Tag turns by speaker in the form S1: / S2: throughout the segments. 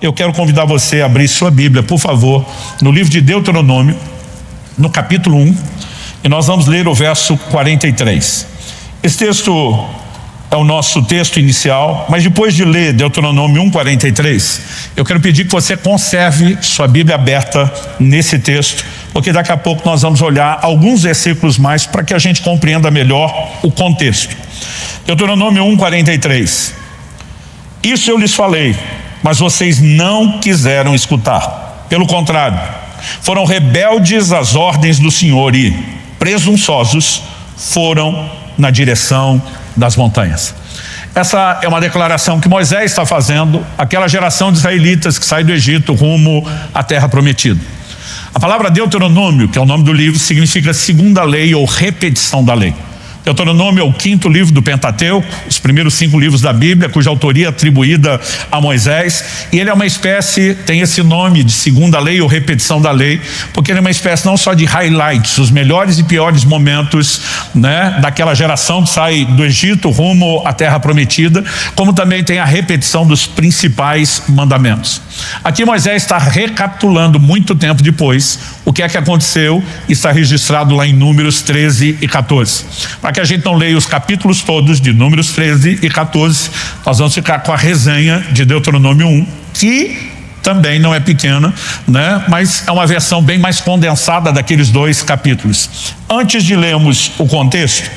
S1: eu quero convidar você a abrir sua Bíblia, por favor, no livro de Deuteronômio, no capítulo 1, e nós vamos ler o verso 43. Esse texto é o nosso texto inicial, mas depois de ler Deuteronômio 1:43, eu quero pedir que você conserve sua Bíblia aberta nesse texto, porque daqui a pouco nós vamos olhar alguns versículos mais para que a gente compreenda melhor o contexto. Deuteronômio 1:43. Isso eu lhes falei, mas vocês não quiseram escutar. Pelo contrário, foram rebeldes às ordens do Senhor e, presunçosos, foram na direção das montanhas. Essa é uma declaração que Moisés está fazendo àquela geração de israelitas que sai do Egito rumo à terra prometida. A palavra Deuteronômio, que é o nome do livro, significa segunda lei ou repetição da lei. Deuteronômio é o 5º livro do Pentateuco, os primeiros 5 livros da Bíblia, cuja autoria é atribuída a Moisés, e ele é uma espécie, tem esse nome de segunda lei ou repetição da lei, porque ele é uma espécie não só de highlights, os melhores e piores momentos, né, daquela geração que sai do Egito rumo à terra prometida, como também tem a repetição dos principais mandamentos. Aqui Moisés está recapitulando muito tempo depois o que é que aconteceu, e está registrado lá em Números 13 e 14. Para que a gente não leia os capítulos todos de Números 13 e 14, nós vamos ficar com a resenha de Deuteronômio 1, que também não é pequena, né? Mas é uma versão bem mais condensada daqueles 2 capítulos. Antes de lermos o contexto,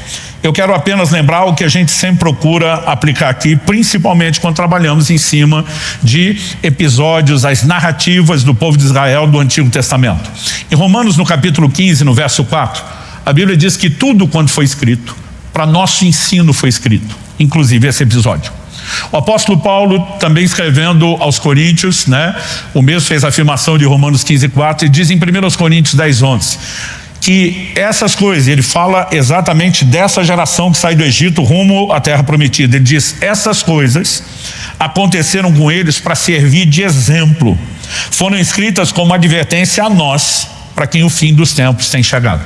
S1: eu quero apenas lembrar o que a gente sempre procura aplicar aqui, principalmente quando trabalhamos em cima de episódios, as narrativas do povo de Israel do Antigo Testamento. Em Romanos, no capítulo 15, no verso 4, a Bíblia diz que tudo quanto foi escrito, para nosso ensino foi escrito, inclusive esse episódio. O apóstolo Paulo, também escrevendo aos Coríntios, né, o mesmo fez a afirmação de Romanos 15:4 e diz em 1 Coríntios 10:11, que essas coisas, ele fala exatamente dessa geração que sai do Egito rumo à terra prometida. Ele diz, essas coisas aconteceram com eles para servir de exemplo, foram escritas como advertência a nós, para quem o fim dos tempos tem chegado.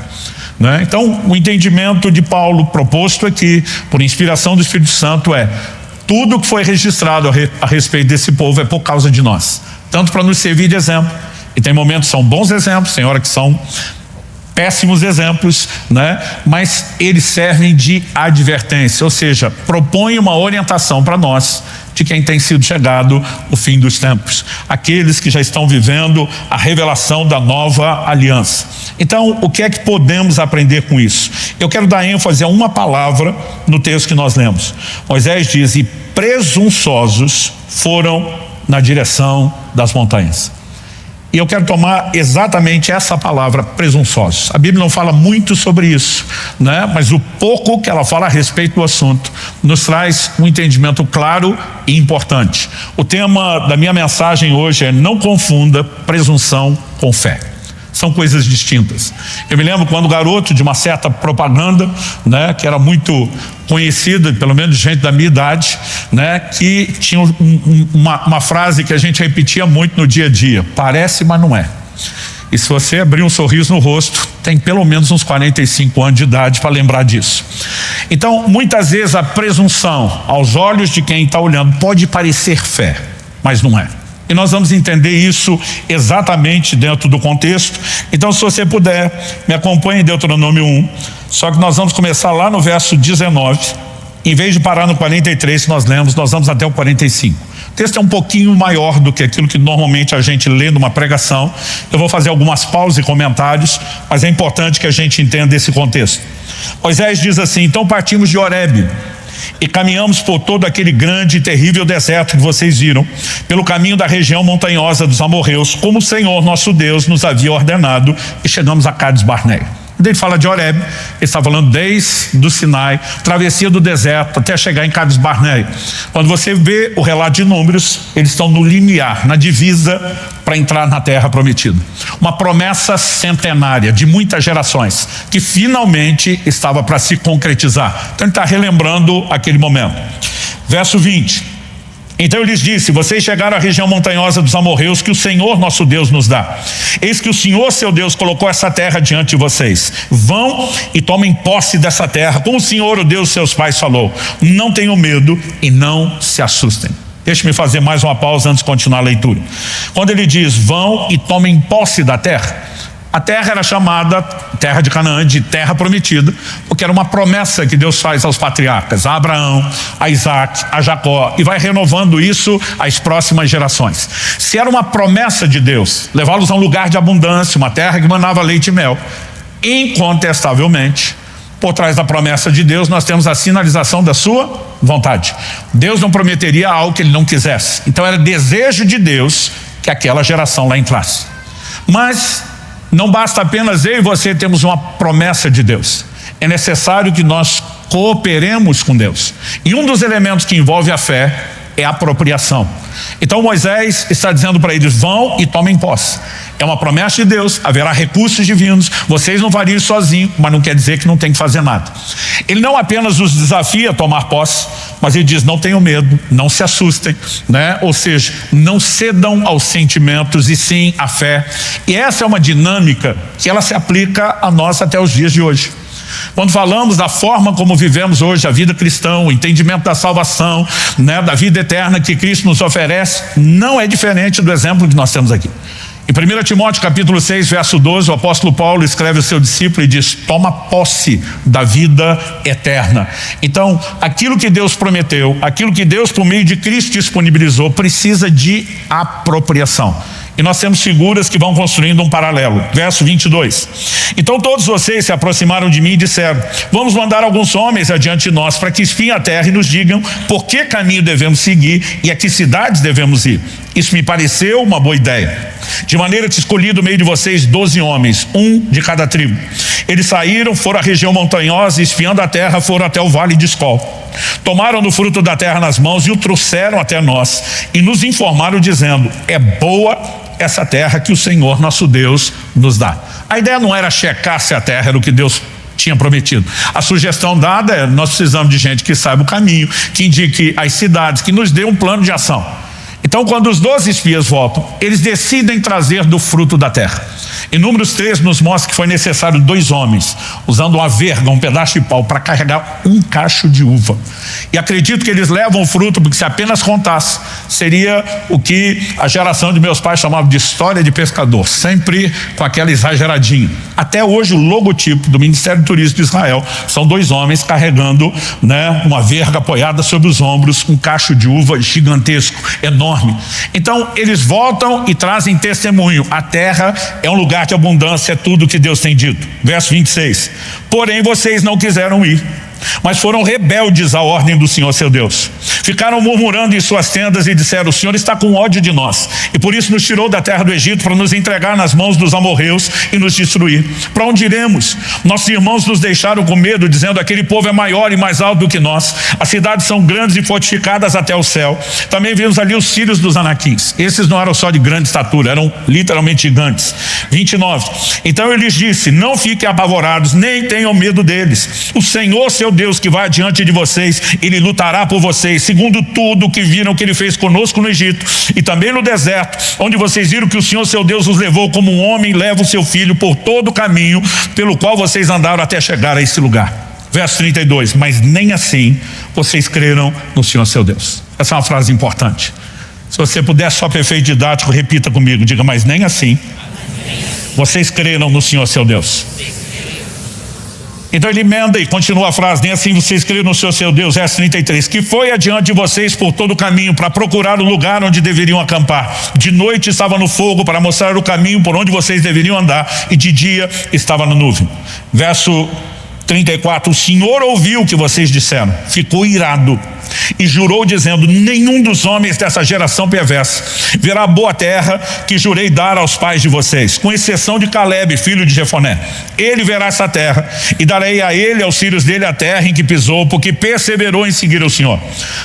S1: Né? Então, o entendimento de Paulo proposto aqui, por inspiração do Espírito Santo, é tudo que foi registrado a respeito desse povo é por causa de nós, tanto para nos servir de exemplo, e tem momentos que são bons exemplos, tem hora que são péssimos exemplos, né? Mas eles servem de advertência, ou seja, propõem uma orientação para nós de quem tem sido chegado o fim dos tempos, aqueles que já estão vivendo a revelação da nova aliança. Então, o que é que podemos aprender com isso? Eu quero dar ênfase a uma palavra no texto que nós lemos. Moisés diz, e presunçosos foram na direção das montanhas. E eu quero tomar exatamente essa palavra, presunçosos. A Bíblia não fala muito sobre isso, né? Mas o pouco que ela fala a respeito do assunto nos traz um entendimento claro e importante. O tema da minha mensagem hoje é: não confunda presunção com fé. São coisas distintas. Eu me lembro quando garoto de uma certa propaganda, né, que era muito conhecida, pelo menos gente da minha idade, né, que tinha uma frase que a gente repetia muito no dia a dia: parece, mas não é. E se você abrir um sorriso no rosto, tem pelo menos uns 45 anos de idade para lembrar disso. Então, muitas vezes a presunção, aos olhos de quem está olhando, pode parecer fé, mas não é. E nós vamos entender isso exatamente dentro do contexto. Então, se você puder, me acompanhe em Deuteronômio 1, só que nós vamos começar lá no verso 19, em vez de parar no 43 que nós lemos, nós vamos até o 45. O texto é um pouquinho maior do que aquilo que normalmente a gente lê numa pregação. Eu vou fazer algumas pausas e comentários, mas é importante que a gente entenda esse contexto. Moisés diz assim: então partimos de Horebe e caminhamos por todo aquele grande e terrível deserto que vocês viram, pelo caminho da região montanhosa dos amorreus, como o Senhor nosso Deus nos havia ordenado, e chegamos a Cades Barneia. Quando ele fala de Horebe, ele está falando desde o Sinai, travessia do deserto até chegar em Cades Barneia. Quando você vê o relato de Números, eles estão no limiar, na divisa para entrar na terra prometida. Uma promessa centenária de muitas gerações que finalmente estava para se concretizar. Então ele está relembrando aquele momento. Verso 20. Então eu lhes disse: vocês chegaram à região montanhosa dos amorreus que o Senhor nosso Deus nos dá. Eis que o Senhor seu Deus colocou essa terra diante de vocês. Vão e tomem posse dessa terra, como o Senhor, o Deus de seus pais, falou. Não tenham medo e não se assustem. Deixe-me fazer mais uma pausa antes de continuar a leitura. Quando ele diz, vão e tomem posse da terra, a terra era chamada, terra de Canaã, de terra prometida, porque era uma promessa que Deus faz aos patriarcas, a Abraão, a Isaac, a Jacó, e vai renovando isso às próximas gerações. Se era uma promessa de Deus, levá-los a um lugar de abundância, uma terra que manava leite e mel, incontestavelmente, por trás da promessa de Deus, nós temos a sinalização da sua vontade. Deus não prometeria algo que ele não quisesse. Então era desejo de Deus que aquela geração lá entrasse. Mas não basta apenas eu e você termos uma promessa de Deus. É necessário que nós cooperemos com Deus. E um dos elementos que envolve a fé é a apropriação. Então Moisés está dizendo para eles, vão e tomem posse. É uma promessa de Deus, haverá recursos divinos, vocês não variam sozinhos, mas não quer dizer que não tem que fazer nada. Ele não apenas os desafia a tomar posse, mas ele diz, não tenham medo, não se assustem, né? Ou seja, não cedam aos sentimentos e sim à fé. E essa é uma dinâmica que ela se aplica a nós até os dias de hoje. Quando falamos da forma como vivemos hoje a vida cristã, o entendimento da salvação, né, da vida eterna que Cristo nos oferece, não é diferente do exemplo que nós temos aqui. Em 1 Timóteo capítulo 6, verso 12, o apóstolo Paulo escreve ao seu discípulo e diz, toma posse da vida eterna. Então, aquilo que Deus prometeu, aquilo que Deus por meio de Cristo disponibilizou, precisa de apropriação. E nós temos figuras que vão construindo um paralelo. Verso 22. Então todos vocês se aproximaram de mim e disseram, vamos mandar alguns homens adiante de nós para que espiem a terra e nos digam por que caminho devemos seguir e a que cidades devemos ir. Isso me pareceu uma boa ideia. De maneira que escolhi do meio de vocês 12 homens, um de cada tribo. Eles saíram, foram à região montanhosa e espiando a terra foram até o vale de Escol. Tomaram do fruto da terra nas mãos e o trouxeram até nós e nos informaram dizendo, é boa essa terra que o Senhor nosso Deus nos dá. A ideia não era checar se a terra era o que Deus tinha prometido. A sugestão dada é, nós precisamos de gente que saiba o caminho, que indique as cidades, que nos dê um plano de ação. Então quando os 12 espias voltam, eles decidem trazer do fruto da terra. Em Números 3 nos mostra que foi necessário 2 homens, usando uma verga, um pedaço de pau, para carregar um cacho de uva. E acredito que eles levam o fruto, porque se apenas contasse, seria o que a geração de meus pais chamava de história de pescador, sempre com aquela exageradinha. Até hoje o logotipo do Ministério do Turismo de Israel são 2 homens carregando, né, uma verga apoiada sobre os ombros, um cacho de uva gigantesco, enorme. Então eles voltam e trazem testemunho. A terra é um lugar de abundância, é tudo que Deus tem dito. Verso 26. Porém vocês não quiseram ir, mas foram rebeldes à ordem do Senhor seu Deus. Ficaram murmurando em suas tendas e disseram, o Senhor está com ódio de nós e por isso nos tirou da terra do Egito para nos entregar nas mãos dos amorreus e nos destruir. Para onde iremos? Nossos irmãos nos deixaram com medo, dizendo, aquele povo é maior e mais alto do que nós. As cidades são grandes e fortificadas até o céu. Também vimos ali os filhos dos anaquins. Esses não eram só de grande estatura, eram literalmente gigantes. 29. Então ele lhes disse, não fiquem apavorados, nem tenham medo deles. O Senhor seu Deus que vai adiante de vocês, ele lutará por vocês, segundo tudo que viram que ele fez conosco no Egito e também no deserto, onde vocês viram que o Senhor seu Deus os levou como um homem leva o seu filho por todo o caminho pelo qual vocês andaram até chegar a esse lugar. Verso 32, mas nem assim vocês creram no Senhor seu Deus. Essa é uma frase importante. Se você puder, só para efeito didático, repita comigo, diga, mas nem assim vocês creram no Senhor seu Deus. Então ele emenda e continua a frase, nem assim vocês creram no Senhor seu Deus, verso 33, que foi adiante de vocês por todo o caminho para procurar o lugar onde deveriam acampar. De noite estava no fogo para mostrar o caminho por onde vocês deveriam andar e de dia estava na nuvem. Verso 34, o Senhor ouviu o que vocês disseram, ficou irado e jurou dizendo, nenhum dos homens dessa geração perversa verá a boa terra que jurei dar aos pais de vocês, com exceção de Caleb, filho de Jefoné. Ele verá essa terra e darei a ele e aos filhos dele a terra em que pisou, porque perseverou em seguir o Senhor.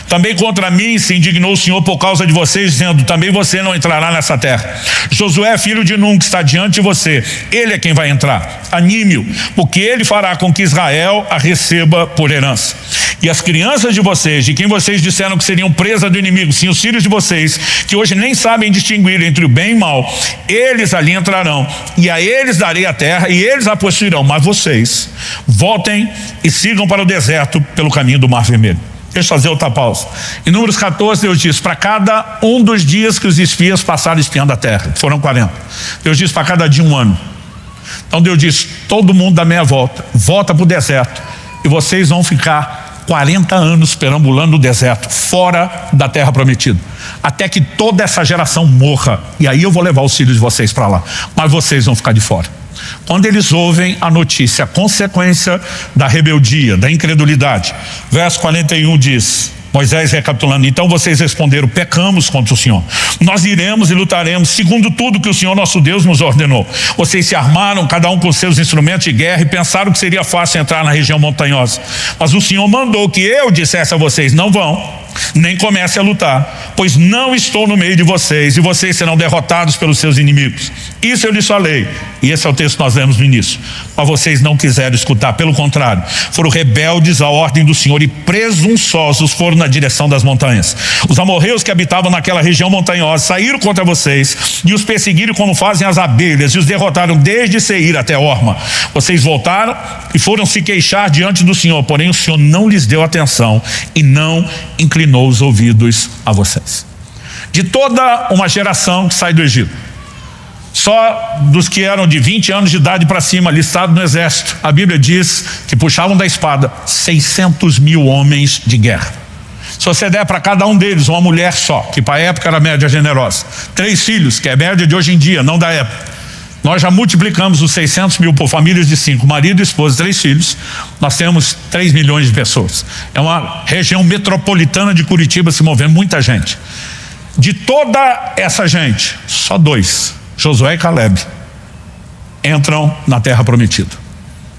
S1: Também contra mim se indignou o Senhor por causa de vocês, dizendo, também você não entrará nessa terra. Josué, filho de Nun, que está diante de você, ele é quem vai entrar. Anime-o, porque ele fará com que Israel a receba por herança. E as crianças de vocês, de quem vocês disseram que seriam presa do inimigo, sim, os filhos de vocês, que hoje nem sabem distinguir entre o bem e o mal, eles ali entrarão, e a eles darei a terra, e eles a possuirão, mas vocês voltem e sigam para o deserto pelo caminho do Mar Vermelho. Deixa eu fazer outra pausa. Em Números 14, Deus diz, para cada um dos dias que os espias passaram espiando a terra, foram 40. Deus diz, para cada dia 1 ano. Então Deus diz, todo mundo dá meia volta, volta para o deserto, e vocês vão ficar 40 anos perambulando no deserto, fora da terra prometida, até que toda essa geração morra, e aí eu vou levar os filhos de vocês para lá, mas vocês vão ficar de fora. Quando eles ouvem a notícia, a consequência da rebeldia, da incredulidade, verso 41 diz, Moisés recapitulando, então vocês responderam, pecamos contra o Senhor, nós iremos e lutaremos segundo tudo que o Senhor nosso Deus nos ordenou. Vocês se armaram, cada um com seus instrumentos de guerra, e pensaram que seria fácil entrar na região montanhosa, mas o Senhor mandou que eu dissesse a vocês, não vão, nem comece a lutar, pois não estou no meio de vocês, e vocês serão derrotados pelos seus inimigos. Isso eu lhes falei, e esse é o texto que nós lemos no início, mas vocês não quiseram escutar, pelo contrário, foram rebeldes à ordem do Senhor e presunçosos foram na direção das montanhas. Os amorreus que habitavam naquela região montanhosa saíram contra vocês e os perseguiram como fazem as abelhas, e os derrotaram desde Seir até Horma. Vocês voltaram e foram se queixar diante do Senhor, porém o Senhor não lhes deu atenção e não inclinou os ouvidos a vocês. De toda uma geração que sai do Egito, só dos que eram de 20 anos de idade para cima, listados no exército, a Bíblia diz que puxavam da espada 600 mil homens de guerra. Se você der para cada um deles uma mulher só, que para a época era média generosa, 3 filhos, que é média de hoje em dia, não da época, nós já multiplicamos os 600 mil por famílias de 5, marido, esposa, 3 filhos, nós temos 3 milhões de pessoas. É uma região metropolitana de Curitiba se movendo, muita gente. De toda essa gente, só 2, Josué e Caleb, entram na terra prometida.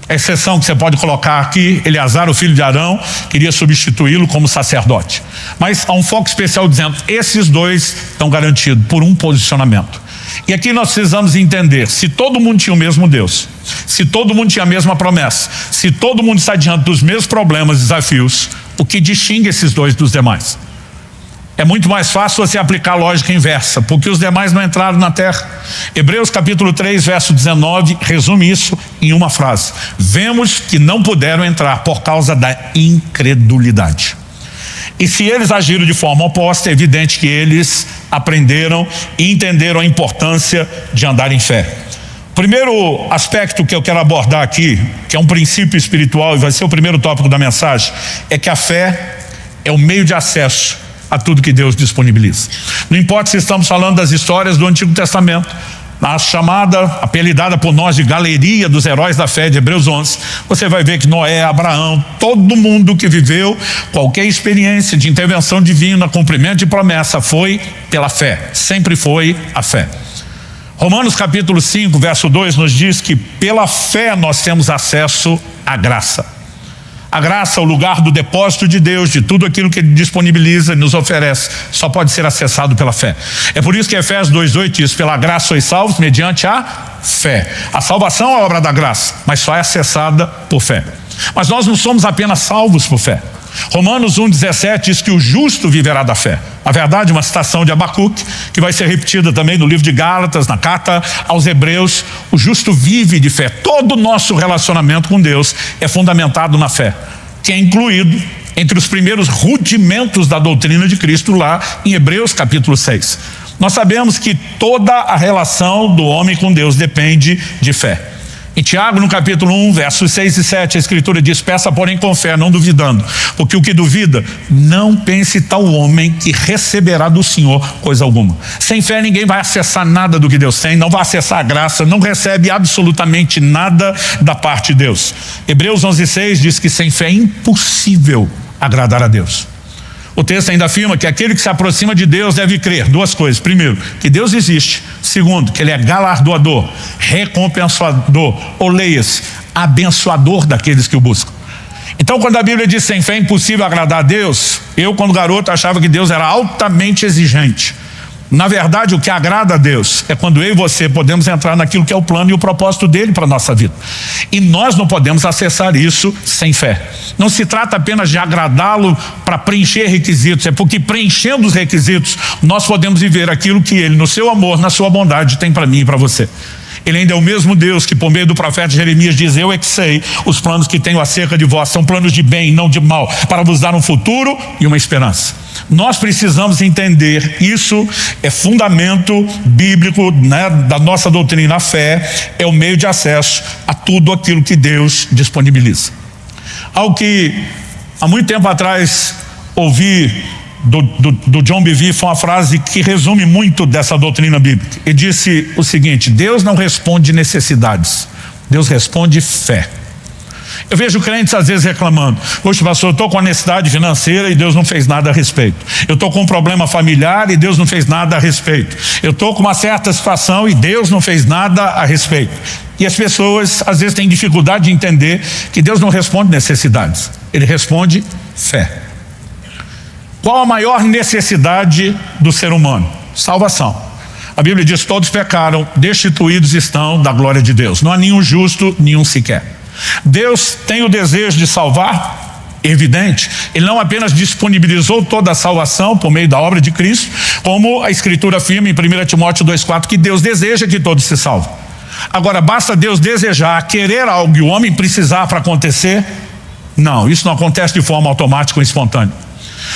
S1: A exceção que você pode colocar aqui, Eleazar, o filho de Arão, queria substituí-lo como sacerdote. Mas há um foco especial dizendo, esses 2 estão garantidos por um posicionamento. E aqui nós precisamos entender, se todo mundo tinha o mesmo Deus, se todo mundo tinha a mesma promessa, se todo mundo está diante dos mesmos problemas e desafios, o que distingue esses 2 dos demais? É muito mais fácil você aplicar a lógica inversa, porque os demais não entraram na terra. Hebreus capítulo 3, verso 19, resume isso em uma frase. Vemos que não puderam entrar por causa da incredulidade. E se eles agiram de forma oposta, é evidente que eles aprenderam e entenderam a importância de andar em fé. O primeiro aspecto que eu quero abordar aqui, que é um princípio espiritual e vai ser o primeiro tópico da mensagem, é que a fé é o meio de acesso a tudo que Deus disponibiliza. Não importa se estamos falando das histórias do Antigo Testamento, na chamada, apelidada por nós de galeria dos heróis da fé de Hebreus 11, você vai ver que Noé, Abraão, todo mundo que viveu qualquer experiência de intervenção divina, cumprimento de promessa, foi pela fé, sempre foi a fé. Romanos capítulo 5, verso 2 nos diz que pela fé nós temos acesso à graça. A graça, o lugar do depósito de Deus, de tudo aquilo que Ele disponibiliza e nos oferece, só pode ser acessado pela fé. É por isso que Efésios 2,8 diz, pela graça sois salvos mediante a fé. A salvação é a obra da graça, mas só é acessada por fé. Mas nós não somos apenas salvos por fé. Romanos 1,17 diz que o justo viverá da fé. Na verdade, uma citação de Abacuque, que vai ser repetida também no livro de Gálatas, na carta aos Hebreus. O justo vive de fé. Todo o nosso relacionamento com Deus é fundamentado na fé, que é incluído entre os primeiros rudimentos da doutrina de Cristo lá em Hebreus capítulo 6. Nós sabemos que toda a relação do homem com Deus depende de fé. Em Tiago, no capítulo 1, versos 6 e 7, a Escritura diz, peça porém com fé, não duvidando, porque o que duvida, não pense tal homem que receberá do Senhor coisa alguma. Sem fé ninguém vai acessar nada do que Deus tem, não vai acessar a graça, não recebe absolutamente nada da parte de Deus. Hebreus 11,6 diz que sem fé é impossível agradar a Deus. O texto ainda afirma que aquele que se aproxima de Deus deve crer 2 coisas. Primeiro, que Deus existe. Segundo, que Ele é galardoador, recompensador, ou leia-se, abençoador daqueles que o buscam. Então, quando a Bíblia diz sem fé é impossível agradar a Deus, eu, quando garoto, achava que Deus era altamente exigente. Na verdade, o que agrada a Deus é quando eu e você podemos entrar naquilo que é o plano e o propósito dele para a nossa vida. E nós não podemos acessar isso sem fé. Não se trata apenas de agradá-lo para preencher requisitos, é porque preenchendo os requisitos, nós podemos viver aquilo que ele, no seu amor, na sua bondade, tem para mim e para você. Ele ainda é o mesmo Deus que por meio do profeta Jeremias diz: eu é que sei os planos que tenho acerca de vós, são planos de bem, não de mal, para vos dar um futuro e uma esperança. Nós precisamos entender, isso é fundamento bíblico, né, da nossa doutrina. A fé é o meio de acesso a tudo aquilo que Deus disponibiliza. Algo que há muito tempo atrás ouvi do John Bevere, foi uma frase que resume muito dessa doutrina bíblica. Ele disse o seguinte: Deus não responde necessidades, Deus responde fé. Eu vejo crentes às vezes reclamando: poxa, pastor, eu estou com uma necessidade financeira e Deus não fez nada a respeito. Eu estou com um problema familiar e Deus não fez nada a respeito. Eu estou com uma certa situação e Deus não fez nada a respeito. E as pessoas às vezes têm dificuldade de entender que Deus não responde necessidades, Ele responde fé. Qual a maior necessidade do ser humano? Salvação. A Bíblia diz: todos pecaram, destituídos estão da glória de Deus. Não há nenhum justo, nenhum sequer. Deus tem o desejo de salvar? Evidente. Ele não apenas disponibilizou toda a salvação por meio da obra de Cristo, como a Escritura afirma em 1 Timóteo 2,4, que Deus deseja que todos se salvem. Agora, basta Deus desejar, querer algo e o homem precisar para acontecer? Não, isso não acontece de forma automática ou espontânea.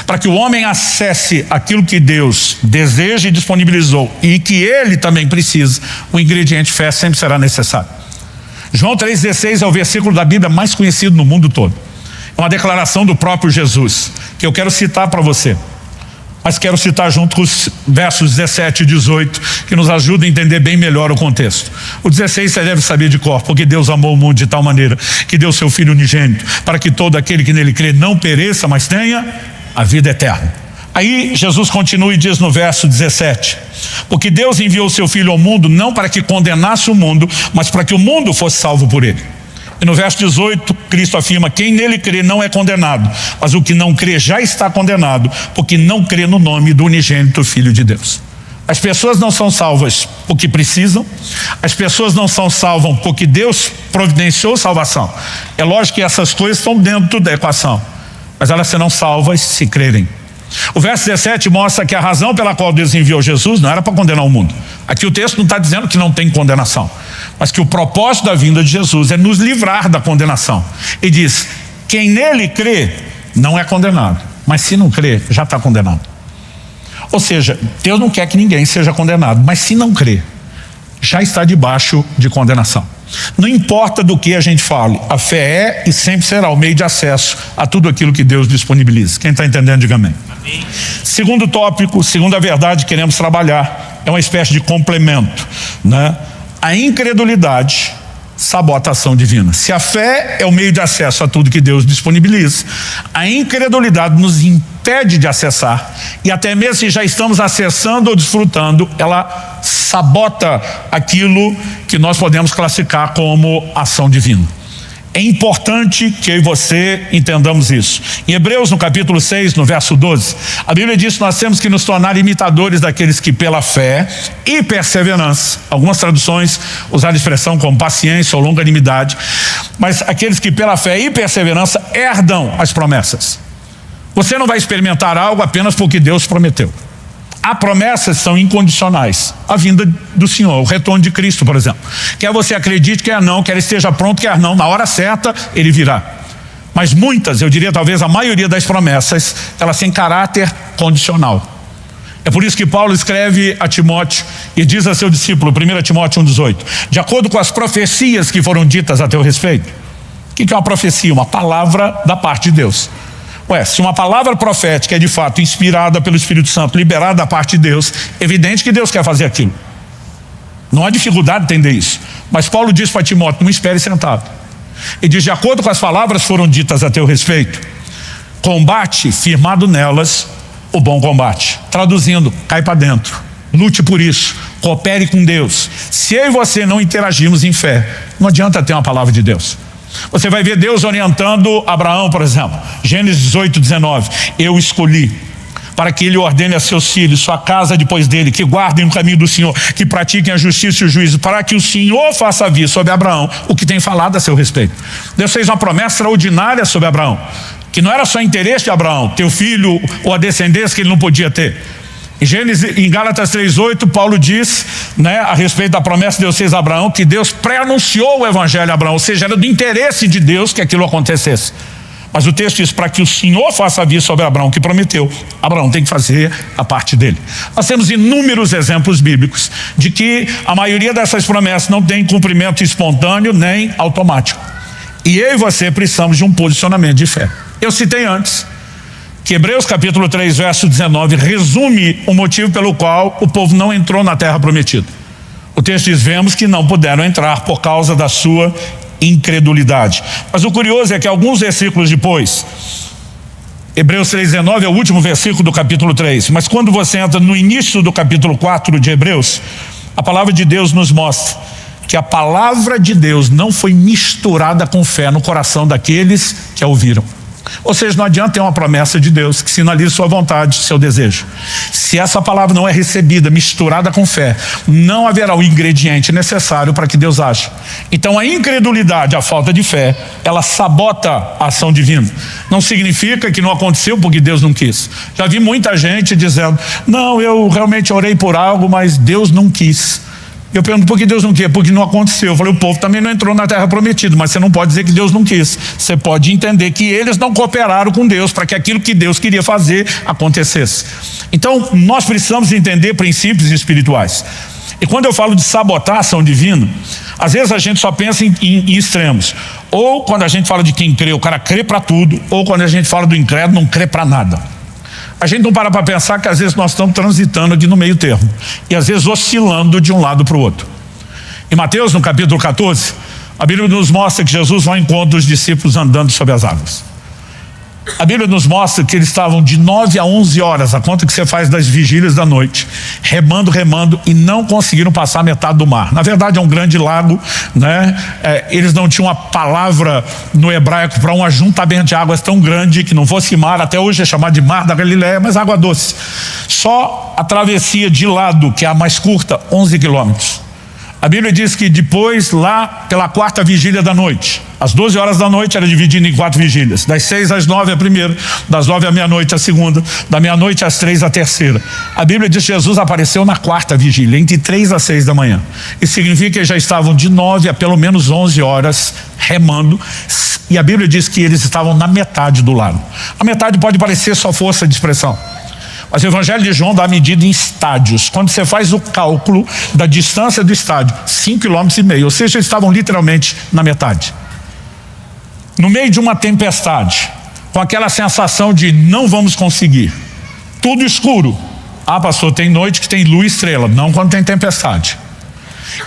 S1: Para que o homem acesse aquilo que Deus deseja e disponibilizou e que ele também precisa, o ingrediente fé sempre será necessário. João 3,16 é o versículo da Bíblia mais conhecido no mundo todo. É uma declaração do próprio Jesus, que eu quero citar para você, mas quero citar junto com os versos 17 e 18, que nos ajudam a entender bem melhor o contexto. O 16 você deve saber de cor: porque Deus amou o mundo de tal maneira que deu seu Filho unigênito, para que todo aquele que nele crê não pereça, mas tenha a vida eterna. Aí Jesus continua e diz no verso 17: porque Deus enviou o seu Filho ao mundo não para que condenasse o mundo, mas para que o mundo fosse salvo por ele. E no verso 18 Cristo afirma: quem nele crê não é condenado, mas o que não crê já está condenado, porque não crê no nome do unigênito Filho de Deus. As pessoas não são salvas porque precisam, as pessoas não são salvas porque Deus providenciou salvação. É lógico que essas coisas estão dentro da equação, mas elas serão salvas se crerem. O verso 17 mostra que a razão pela qual Deus enviou Jesus não era para condenar o mundo. Aqui o texto não está dizendo que não tem condenação, mas que o propósito da vinda de Jesus é nos livrar da condenação. E diz: quem nele crê não é condenado, mas se não crê, já está condenado. Ou seja, Deus não quer que ninguém seja condenado, mas se não crê, já está debaixo de condenação. Não importa do que a gente fale, a fé é e sempre será o meio de acesso a tudo aquilo que Deus disponibiliza. Quem está entendendo, diga amém. Amém. Segundo tópico, segunda verdade que queremos trabalhar, é uma espécie de complemento, né? A incredulidade sabota a ação divina. Se a fé é o meio de acesso a tudo que Deus disponibiliza, a incredulidade nos impede de acessar, e até mesmo se já estamos acessando ou desfrutando, ela sabota aquilo que nós podemos classificar como ação divina. É importante que eu e você entendamos isso. Em Hebreus, no capítulo 6, no verso 12, a Bíblia diz que nós temos que nos tornar imitadores daqueles que pela fé e perseverança, algumas traduções usaram a expressão como paciência ou longanimidade, mas aqueles que pela fé e perseverança herdam as promessas. Você não vai experimentar algo apenas porque Deus prometeu. Há promessas que são incondicionais. A vinda do Senhor, o retorno de Cristo, por exemplo. Quer você acredite, quer não, quer esteja pronto, quer não, na hora certa Ele virá. Mas muitas, eu diria talvez a maioria das promessas, elas têm caráter condicional. É por isso que Paulo escreve a Timóteo e diz a seu discípulo, 1 Timóteo 1,18: de acordo com as profecias que foram ditas a teu respeito. O que é uma profecia? Uma palavra da parte de Deus. Se uma palavra profética é de fato inspirada pelo Espírito Santo, liberada da parte de Deus, é evidente que Deus quer fazer aquilo. Não há dificuldade de entender isso. Mas Paulo diz para Timóteo: não espere sentado. Ele diz: de acordo com as palavras que foram ditas a teu respeito, combate firmado nelas o bom combate. Traduzindo, cai para dentro, lute por isso, coopere com Deus. Se eu e você não interagirmos em fé, não adianta ter uma palavra de Deus. Você vai ver Deus orientando Abraão, por exemplo, Gênesis 18, 19: eu escolhi para que ele ordene a seus filhos, sua casa depois dele, que guardem o caminho do Senhor, que pratiquem a justiça e o juízo, para que o Senhor faça vir sobre Abraão o que tem falado a seu respeito. Deus fez uma promessa extraordinária sobre Abraão, que não era só interesse de Abraão, ter o filho ou a descendência que ele não podia ter. Em Gálatas 3:8, Paulo diz, a respeito da promessa de Deus fez a Abraão, que Deus pré-anunciou o evangelho a Abraão, ou seja, era do interesse de Deus que aquilo acontecesse. Mas o texto diz, para que o Senhor faça vir sobre Abraão que prometeu, Abraão tem que fazer a parte dele. Nós temos inúmeros exemplos bíblicos de que a maioria dessas promessas não tem cumprimento espontâneo nem automático. E eu e você precisamos de um posicionamento de fé. Eu citei antes que Hebreus capítulo 3, verso 19, resume o motivo pelo qual o povo não entrou na terra prometida. O texto diz, vemos que não puderam entrar por causa da sua incredulidade. Mas o curioso é que alguns versículos depois, Hebreus 3:19 é o último versículo do capítulo 3, mas quando você entra no início do capítulo 4 de Hebreus, a palavra de Deus nos mostra que a palavra de Deus não foi misturada com fé no coração daqueles que a ouviram. Ou seja, não adianta ter uma promessa de Deus que sinalize sua vontade, seu desejo. Se essa palavra não é recebida, misturada com fé, não haverá o ingrediente necessário para que Deus age. Então a incredulidade, a falta de fé, ela sabota a ação divina. Não significa que não aconteceu porque Deus não quis. Já vi muita gente dizendo, não, eu realmente orei por algo, mas Deus não quis. Eu pergunto, por que Deus não quer? Porque não aconteceu. Eu falei, o povo também não entrou na terra prometida, mas você não pode dizer que Deus não quis. Você pode entender que eles não cooperaram com Deus para que aquilo que Deus queria fazer acontecesse. Então, nós precisamos entender princípios espirituais. E quando eu falo de sabotar a ação divina, às vezes a gente só pensa em extremos. Ou quando a gente fala de quem crê, o cara crê para tudo, ou quando a gente fala do incrédulo, não crê para nada. A gente não para pensar que às vezes nós estamos transitando aqui no meio termo. E às vezes oscilando de um lado para o outro. Em Mateus, no capítulo 14, a Bíblia nos mostra que Jesus vai ao encontro dos discípulos andando sobre as águas. A Bíblia nos mostra que eles estavam de 9 a 11 horas, a conta que você faz das vigílias da noite, remando, e não conseguiram passar metade do mar. Na verdade é um grande lago, eles não tinham uma palavra no hebraico para um ajuntamento de águas tão grande que não fosse mar, até hoje é chamado de Mar da Galileia, mas água doce. Só a travessia de lado, que é a mais curta, 11 quilômetros. A Bíblia diz que depois, lá pela quarta vigília da noite, às 12 horas da noite era dividido em 4 vigílias. Das 6 às 9 a primeira, das 9 à meia-noite a segunda, da meia-noite às 3 a terceira. A Bíblia diz que Jesus apareceu na quarta vigília, entre 3 a 6 da manhã. Isso significa que eles já estavam de 9 a pelo menos 11 horas remando. E a Bíblia diz que eles estavam na metade do lago. A metade pode parecer só força de expressão. Mas o Evangelho de João dá a medida em estádios. Quando você faz o cálculo da distância do estádio, 5,5 km, ou seja, eles estavam literalmente na metade. No meio de uma tempestade, com aquela sensação de não vamos conseguir, tudo escuro. Ah, pastor, tem noite que tem lua e estrela, não quando tem tempestade.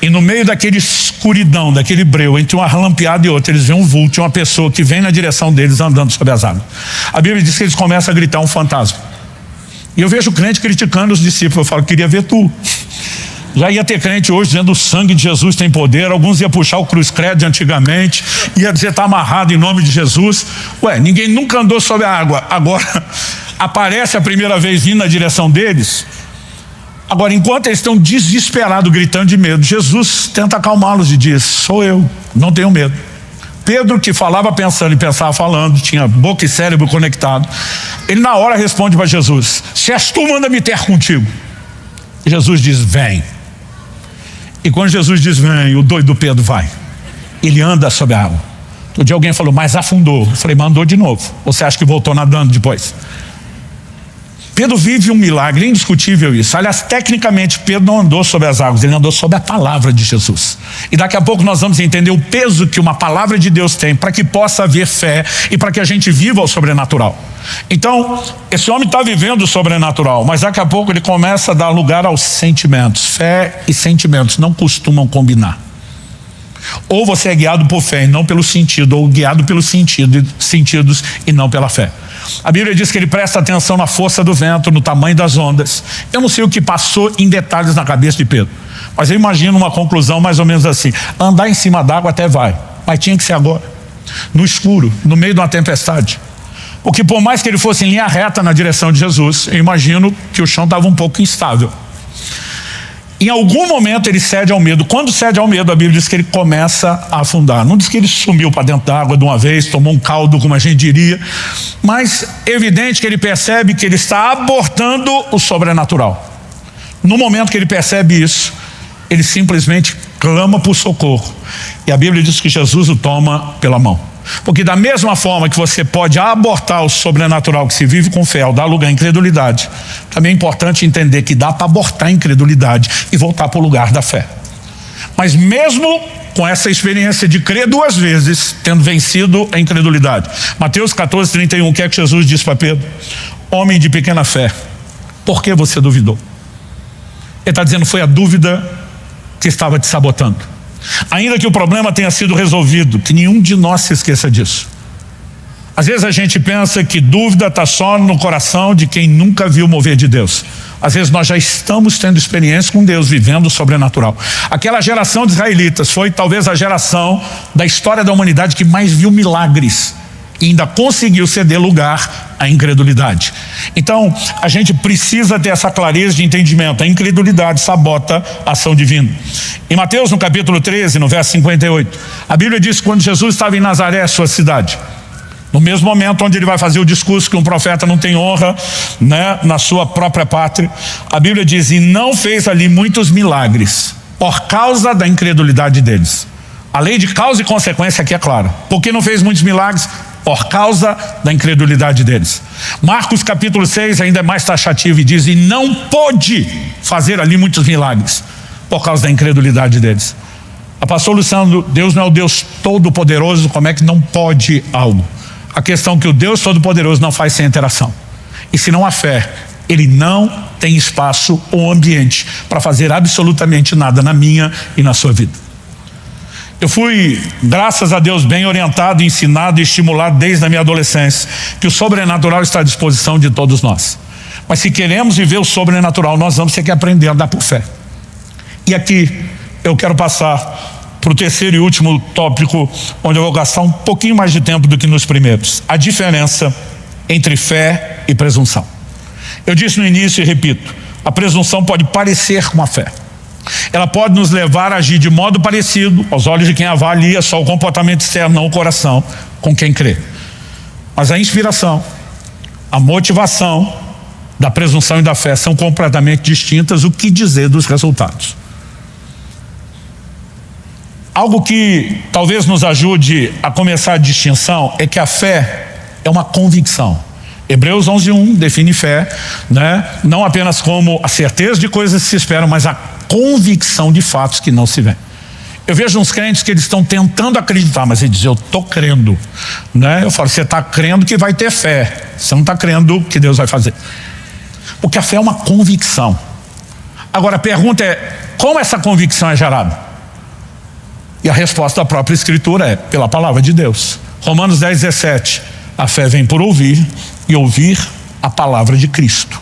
S1: E no meio daquele escuridão, daquele breu, entre uma relampeada e outra, eles veem um vulto de uma pessoa que vem na direção deles andando sobre as águas. A Bíblia diz que eles começam a gritar um fantasma. E eu vejo crente criticando os discípulos. Eu falo, queria ver tu. Já ia ter crente hoje dizendo o sangue de Jesus tem poder. Alguns iam puxar o cruz credo de antigamente, ia dizer está amarrado em nome de Jesus. Ué, ninguém nunca andou sobre a água. Agora aparece a primeira vez vindo na direção deles. Agora, enquanto eles estão desesperados, gritando de medo, Jesus tenta acalmá-los e diz, sou eu, não tenho medo. Pedro, que falava pensando e pensava falando, tinha boca e cérebro conectado, ele na hora responde para Jesus, se és tu, manda-me ter contigo. E Jesus diz, vem. E quando Jesus diz vem, o doido Pedro vai. Ele anda sobre a água. Outro dia alguém falou, mas afundou. Eu falei, mas andou de novo. Ou você acha que voltou nadando depois? Pedro vive um milagre, é indiscutível isso. Aliás, tecnicamente, Pedro não andou sobre as águas, ele andou sobre a palavra de Jesus. E daqui a pouco nós vamos entender o peso que uma palavra de Deus tem para que possa haver fé e para que a gente viva o sobrenatural. Então, esse homem está vivendo o sobrenatural, mas daqui a pouco ele começa a dar lugar aos sentimentos. Fé e sentimentos não costumam combinar. Ou você é guiado por fé e não pelo sentido, ou guiado pelos sentidos e não pela fé. A Bíblia diz que ele presta atenção na força do vento, no tamanho das ondas. Eu não sei o que passou em detalhes na cabeça de Pedro, mas eu imagino uma conclusão mais ou menos assim: andar em cima d'água até vai, mas tinha que ser agora, no escuro, no meio de uma tempestade. Porque por mais que ele fosse em linha reta na direção de Jesus, eu imagino que o chão estava um pouco instável. Em algum momento ele cede ao medo. Quando cede ao medo, a Bíblia diz que ele começa a afundar. Não diz que ele sumiu para dentro da água de uma vez, tomou um caldo, como a gente diria, mas é evidente que ele percebe que ele está abortando o sobrenatural. No momento que ele percebe isso, ele simplesmente clama por socorro. E a Bíblia diz que Jesus o toma pela mão. Porque da mesma forma que você pode abortar o sobrenatural que se vive com fé, ao dar lugar à incredulidade, também é importante entender que dá para abortar a incredulidade e voltar para o lugar da fé. Mas mesmo com essa experiência de crer 2 vezes, tendo vencido a incredulidade, Mateus 14:31, o que é que Jesus disse para Pedro? Homem de pequena fé, por que você duvidou? Ele está dizendo, foi a dúvida que estava te sabotando. Ainda que o problema tenha sido resolvido, que nenhum de nós se esqueça disso. Às vezes a gente pensa que dúvida está só no coração de quem nunca viu o mover de Deus. Às vezes nós já estamos tendo experiência com Deus, vivendo o sobrenatural. Aquela geração de israelitas foi talvez a geração da história da humanidade que mais viu milagres e ainda conseguiu ceder lugar à incredulidade. Então, a gente precisa ter essa clareza de entendimento. A incredulidade sabota a ação divina. Em Mateus, no capítulo 13, no verso 58, a Bíblia diz que quando Jesus estava em Nazaré, sua cidade, no mesmo momento onde ele vai fazer o discurso que um profeta não tem honra, né, na sua própria pátria, a Bíblia diz, e não fez ali muitos milagres, por causa da incredulidade deles. A lei de causa e consequência aqui é clara. Por que não fez muitos milagres? Por causa da incredulidade deles. Marcos capítulo 6 ainda é mais taxativo e diz, e não pôde fazer ali muitos milagres, por causa da incredulidade deles. A pastor Luciano, Deus não é o Deus todo-poderoso, como é que não pode algo? A questão é que o Deus todo-poderoso não faz sem interação. E se não há fé, ele não tem espaço ou ambiente para fazer absolutamente nada na minha e na sua vida. Eu fui, graças a Deus, bem orientado, ensinado e estimulado desde a minha adolescência, que o sobrenatural está à disposição de todos nós. Mas se queremos viver o sobrenatural, nós vamos ter que aprender a andar por fé. E aqui eu quero passar para o terceiro e último tópico, onde eu vou gastar um pouquinho mais de tempo do que nos primeiros. A diferença entre fé e presunção. Eu disse no início e repito, a presunção pode parecer com a fé. Ela pode nos levar a agir de modo parecido, aos olhos de quem avalia só o comportamento externo, não o coração, com quem crê. Mas a inspiração, a motivação da presunção e da fé são completamente distintas. O que dizer dos resultados? Algo que talvez nos ajude a começar a distinção é que a fé é uma convicção. Hebreus 11:1 define fé, né? Não apenas como a certeza de coisas que se esperam, mas a convicção de fatos que não se vêem. Eu vejo uns crentes que eles estão tentando acreditar, mas eles dizem, eu estou crendo, né? Eu falo, você está crendo que vai ter fé, você não está crendo que Deus vai fazer. Porque a fé é uma convicção. Agora a pergunta é, como essa convicção é gerada? E a resposta da própria Escritura é, pela palavra de Deus. Romanos 10:17, a fé vem por ouvir, e ouvir a palavra de Cristo.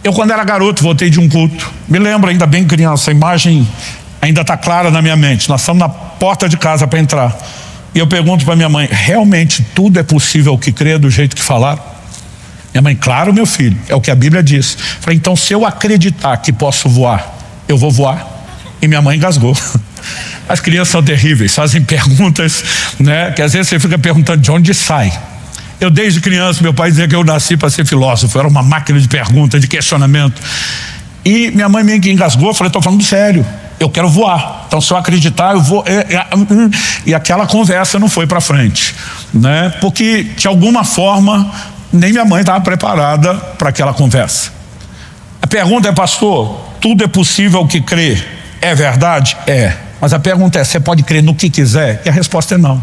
S1: Eu, quando era garoto, voltei de um culto, me lembro ainda bem criança, a imagem ainda está clara na minha mente. Nós estamos na porta de casa para entrar, e eu pergunto para minha mãe, realmente tudo é possível ao que crê do jeito que falaram? Minha mãe, claro, meu filho, é o que a Bíblia diz. Falei, então se eu acreditar que posso voar, eu vou voar? E minha mãe engasgou. As crianças são terríveis, fazem perguntas, né, que às vezes você fica perguntando de onde sai. Eu desde criança, meu pai dizia que eu nasci para ser filósofo, era uma máquina de pergunta, de questionamento. E minha mãe meio que engasgou, eu falei, estou falando sério, eu quero voar, então se eu acreditar eu vou... E aquela conversa não foi para frente, né? Porque de alguma forma nem minha mãe estava preparada para aquela conversa. A pergunta é, pastor, tudo é possível ao que crê, é verdade? É. Mas a pergunta é, você pode crer no que quiser? E a resposta é não.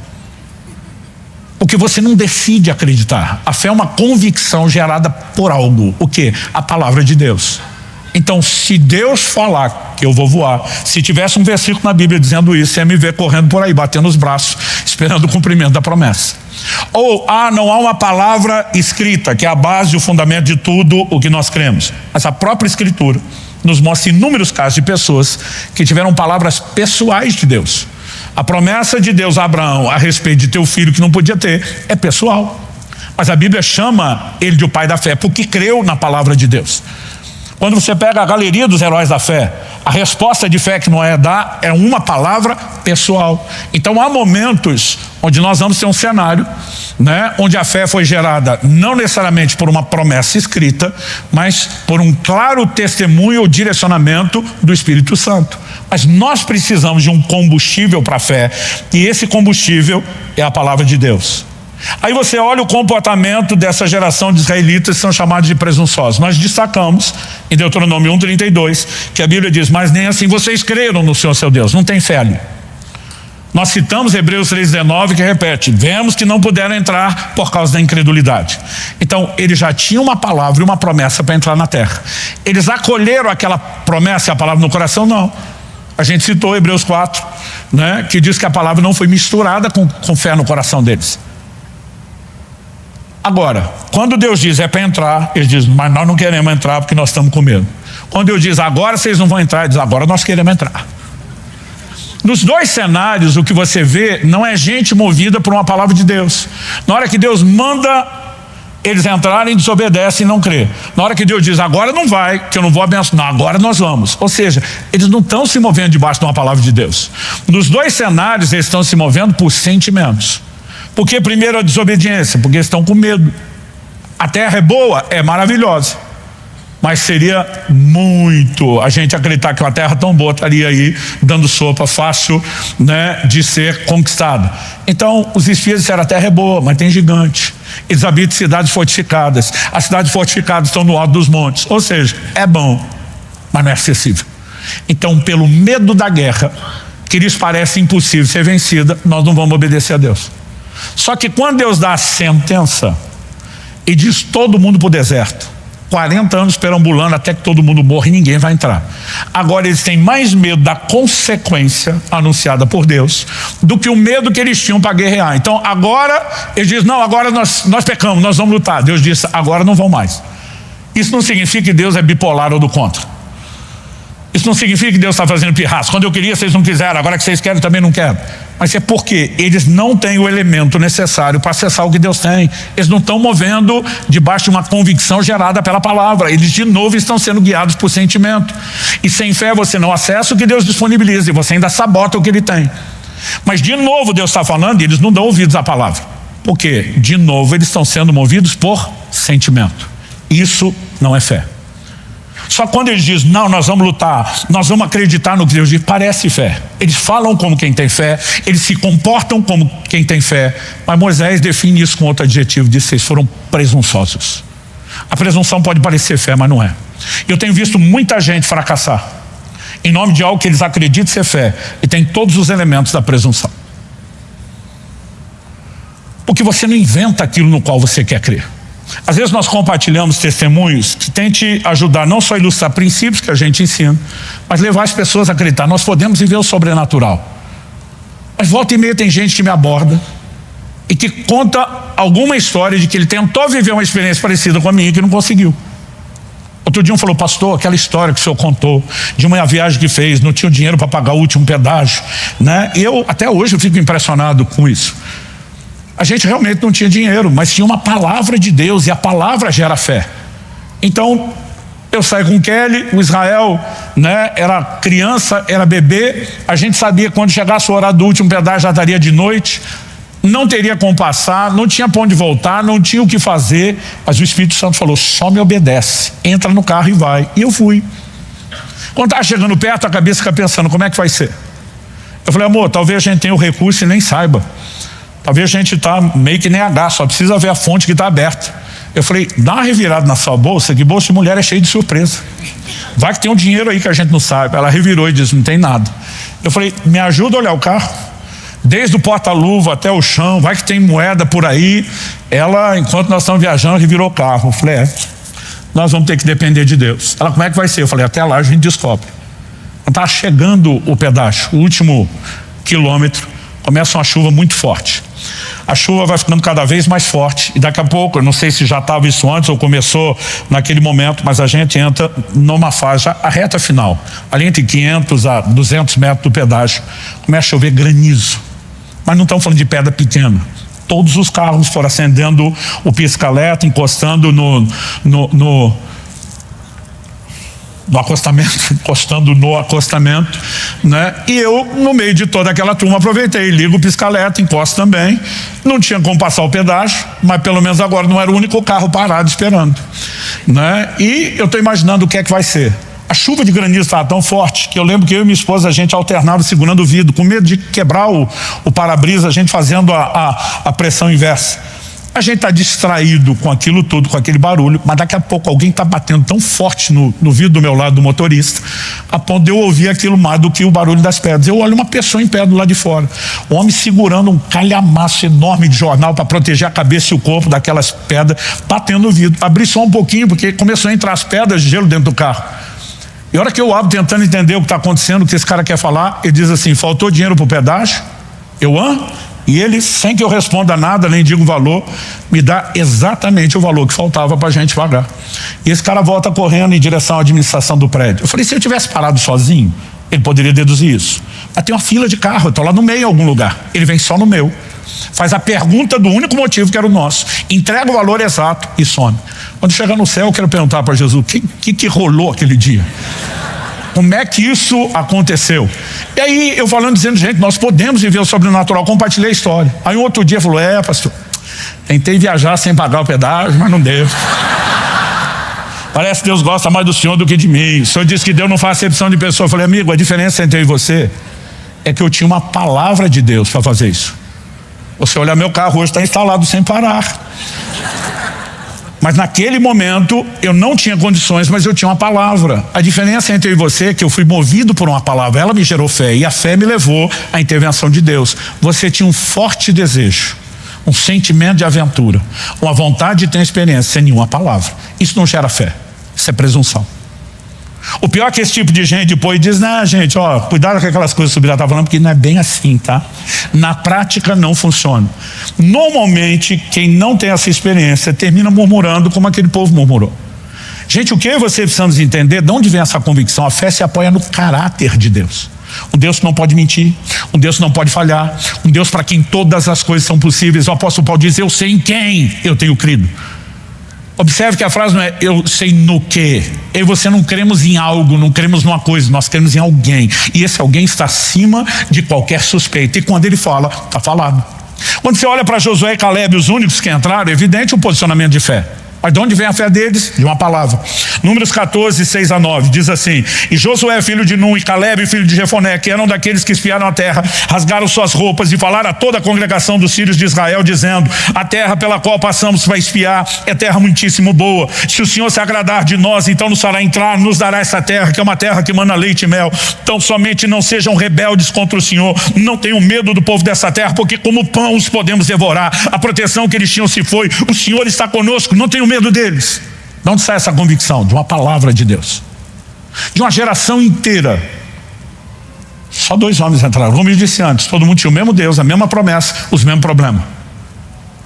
S1: Porque você não decide acreditar. A fé é uma convicção gerada por algo. O quê? A palavra de Deus. Então, se Deus falar que eu vou voar, se tivesse um versículo na Bíblia dizendo isso, você ia me ver correndo por aí, batendo os braços, esperando o cumprimento da promessa. Ou, não há uma palavra escrita, que é a base e o fundamento de tudo o que nós cremos. Mas a própria Escritura nos mostra inúmeros casos de pessoas que tiveram palavras pessoais de Deus. A promessa de Deus a Abraão a respeito de ter o filho que não podia ter é pessoal. Mas a Bíblia chama ele de o pai da fé, porque creu na palavra de Deus. Quando você pega a galeria dos heróis da fé, a resposta de fé que Noé dá é uma palavra pessoal. Então há momentos onde nós vamos ter um cenário, né, onde a fé foi gerada não necessariamente por uma promessa escrita, mas por um claro testemunho ou direcionamento do Espírito Santo. Mas nós precisamos de um combustível para a fé, e esse combustível é a palavra de Deus. Aí você olha o comportamento dessa geração de israelitas que são chamados de presunçosos. Nós destacamos em Deuteronômio 1:32 que a Bíblia diz: mas nem assim vocês creram no Senhor seu Deus. Não tem fé ali. Nós citamos Hebreus 3:19, que repete: vemos que não puderam entrar por causa da incredulidade. Então eles já tinham uma palavra e uma promessa para entrar na terra. Eles acolheram aquela promessa e a palavra no coração? Não. A gente citou Hebreus 4, né, que diz que a palavra não foi misturada com fé no coração deles. Agora, quando Deus diz é para entrar, eles dizem: mas nós não queremos entrar porque nós estamos com medo. Quando Deus diz agora vocês não vão entrar, ele diz: agora nós queremos entrar. Nos dois cenários, o que você vê não é gente movida por uma palavra de Deus. Na hora que Deus manda eles entrarem, desobedecem e não crê. Na hora que Deus diz agora não vai, que eu não vou abençoar, não, agora nós vamos. Ou seja, eles não estão se movendo debaixo de uma palavra de Deus. Nos dois cenários eles estão se movendo por sentimentos. Por que primeiro a desobediência? Porque estão com medo. A terra é boa, é maravilhosa, mas seria muito a gente acreditar que uma terra tão boa estaria aí dando sopa, fácil, né, de ser conquistada. Então os espias disseram: a terra é boa, mas tem gigante. Eles habitam cidades fortificadas. As cidades fortificadas estão no alto dos montes. Ou seja, é bom, mas não é acessível. Então, pelo medo da guerra, que lhes parece impossível ser vencida, nós não vamos obedecer a Deus. Só que quando Deus dá a sentença e diz todo mundo para o deserto, 40 anos perambulando até que todo mundo morre e ninguém vai entrar. Agora eles têm mais medo da consequência anunciada por Deus do que o medo que eles tinham para guerrear. Então agora eles dizem: não, agora nós pecamos, nós vamos lutar. Deus disse: agora não vão mais. Isso não significa que Deus é bipolar ou do contra. Isso não significa que Deus está fazendo pirraça. Quando eu queria vocês não quiseram, agora que vocês querem também não querem. Mas é porque eles não têm o elemento necessário para acessar o que Deus tem. Eles não estão movendo debaixo de uma convicção gerada pela palavra. Eles de novo estão sendo guiados por sentimento. E sem fé você não acessa o que Deus disponibiliza e você ainda sabota o que Ele tem. Mas de novo Deus está falando e eles não dão ouvidos à palavra. Por quê? De novo eles estão sendo movidos por sentimento. Isso não é fé. Só quando eles dizem: não, nós vamos lutar, nós vamos acreditar no que Deus diz, parece fé. Eles falam como quem tem fé, eles se comportam como quem tem fé. Mas Moisés define isso com outro adjetivo: diz: vocês foram presunçosos. A presunção pode parecer fé, mas não é. Eu tenho visto muita gente fracassar em nome de algo que eles acreditam ser fé e tem todos os elementos da presunção. Porque você não inventa aquilo no qual você quer crer. Às vezes nós compartilhamos testemunhos que tente ajudar não só a ilustrar princípios que a gente ensina, mas levar as pessoas a acreditar. Nós podemos viver o sobrenatural. Mas volta e meia tem gente que me aborda e que conta alguma história de que ele tentou viver uma experiência parecida com a minha e que não conseguiu. Outro dia um falou: pastor, aquela história que o senhor contou de uma viagem que fez, não tinha dinheiro para pagar o último pedágio, né? E até hoje eu fico impressionado com isso. A gente realmente não tinha dinheiro, mas tinha uma palavra de Deus, e a palavra gera fé. Então eu saí com o Kelly, o Israel, né, era criança, era bebê. A gente sabia que quando chegasse o horário do último pedágio já estaria de noite, não teria como passar, não tinha para onde voltar, não tinha o que fazer. Mas o Espírito Santo falou: só me obedece, entra no carro e vai. E eu fui. Quando estava chegando perto, a cabeça fica pensando: como é que vai ser? Eu falei: amor, talvez a gente tenha o recurso e nem saiba. Talvez a gente está meio que nem H, só precisa ver a fonte que está aberta. Eu falei: dá uma revirada na sua bolsa, que bolsa de mulher é cheio de surpresa. Vai que tem um dinheiro aí que a gente não sabe. Ela revirou e disse: não tem nada. Eu falei: me ajuda a olhar o carro, desde o porta-luva até o chão, vai que tem moeda por aí. Ela, enquanto nós estamos viajando, revirou o carro. Eu falei: nós vamos ter que depender de Deus. Ela: como é que vai ser? Eu falei: até lá a gente descobre. Está chegando o pedágio, o último quilômetro, começa uma chuva muito forte. A chuva vai ficando cada vez mais forte e daqui a pouco, eu não sei se já estava isso antes ou começou naquele momento, mas a gente entra numa fase, a reta final, ali entre 500 a 200 metros do pedágio, começa a chover granizo. Mas não estamos falando de pedra pequena. Todos os carros foram acendendo o pisca-alerta, encostando no acostamento, encostando no acostamento, né? E eu, no meio de toda aquela turma, aproveitei, ligo o pisca-alerta, encosto também. Não tinha como passar o pedágio, mas pelo menos agora não era o único carro parado esperando, né? E eu estou imaginando o que é que vai ser. A chuva de granizo estava tão forte que eu lembro que eu e minha esposa, a gente alternava segurando o vidro, com medo de quebrar o para-brisa, a gente fazendo a pressão inversa. A gente está distraído com aquilo tudo, com aquele barulho, mas daqui a pouco alguém está batendo tão forte no vidro do meu lado, do motorista, a ponto de eu ouvir aquilo mais do que o barulho das pedras. Eu olho uma pessoa em pé do lado de fora, o homem segurando um calhamaço enorme de jornal para proteger a cabeça e o corpo daquelas pedras, batendo no vidro. Abri só um pouquinho, porque começou a entrar as pedras de gelo dentro do carro. E a hora que eu abro tentando entender o que está acontecendo, o que esse cara quer falar, ele diz assim: faltou dinheiro para o pedágio? E ele, sem que eu responda nada, nem diga o valor, me dá exatamente o valor que faltava para a gente pagar. E esse cara volta correndo em direção à administração do prédio. Eu falei, se eu tivesse parado sozinho, ele poderia deduzir isso. Mas tem uma fila de carro, eu estou lá no meio em algum lugar. Ele vem só no meu, faz a pergunta do único motivo que era o nosso, entrega o valor exato e some. Quando chegar no céu, eu quero perguntar para Jesus, o que rolou aquele dia? Como é que isso aconteceu? E aí eu falando, dizendo, gente, nós podemos viver o sobrenatural. Compartilhei a história. Aí um outro dia falou, pastor, tentei viajar sem pagar o pedágio, mas não deu. Parece que Deus gosta mais do senhor do que de mim. O senhor disse que Deus não faz acepção de pessoa. Eu falei, amigo, a diferença entre eu e você é que eu tinha uma palavra de Deus para fazer isso. Você olha, meu carro hoje está instalado sem parar. Mas naquele momento eu não tinha condições, mas eu tinha uma palavra. A diferença entre eu e você é que eu fui movido por uma palavra, ela me gerou fé e a fé me levou à intervenção de Deus. Você tinha um forte desejo, um sentimento de aventura, uma vontade de ter experiência, sem nenhuma palavra. Isso não gera fé, isso é presunção. O pior é que esse tipo de gente depois diz, não, gente, cuidado com aquelas coisas que o Subirá está falando, porque não é bem assim, tá? Na prática não funciona. Normalmente, quem não tem essa experiência termina murmurando como aquele povo murmurou. Gente, o que você precisamos entender, de onde vem essa convicção? A fé se apoia no caráter de Deus. Um Deus que não pode mentir, um Deus que não pode falhar, um Deus para quem todas as coisas são possíveis. O apóstolo Paulo diz, eu sei em quem eu tenho crido. Observe que a frase não é eu sei no que. Eu e você não cremos em algo, não cremos numa coisa, nós cremos em alguém. E esse alguém está acima de qualquer suspeita. E quando ele fala, está falado. Quando você olha para Josué e Caleb, os únicos que entraram, é evidente o posicionamento de fé. Mas de onde vem a fé deles? De uma palavra. Números 14, 6-9, diz assim: e Josué, filho de Nun, e Caleb, filho de Jefoné, que eram daqueles que espiaram a terra, rasgaram suas roupas e falaram a toda a congregação dos filhos de Israel, dizendo: a terra pela qual passamos para espiar é terra muitíssimo boa. Se o Senhor se agradar de nós, então nos fará entrar, nos dará essa terra, que é uma terra que mana leite e mel. Então somente não sejam rebeldes contra o Senhor, não tenham medo do povo dessa terra, porque como pão os podemos devorar. A proteção que eles tinham se foi, o Senhor está conosco, não tenham medo deles. De onde sai essa convicção? De uma palavra de Deus, de uma geração inteira. Só 2 homens entraram, como eu disse antes, todo mundo tinha o mesmo Deus, a mesma promessa, os mesmos problemas.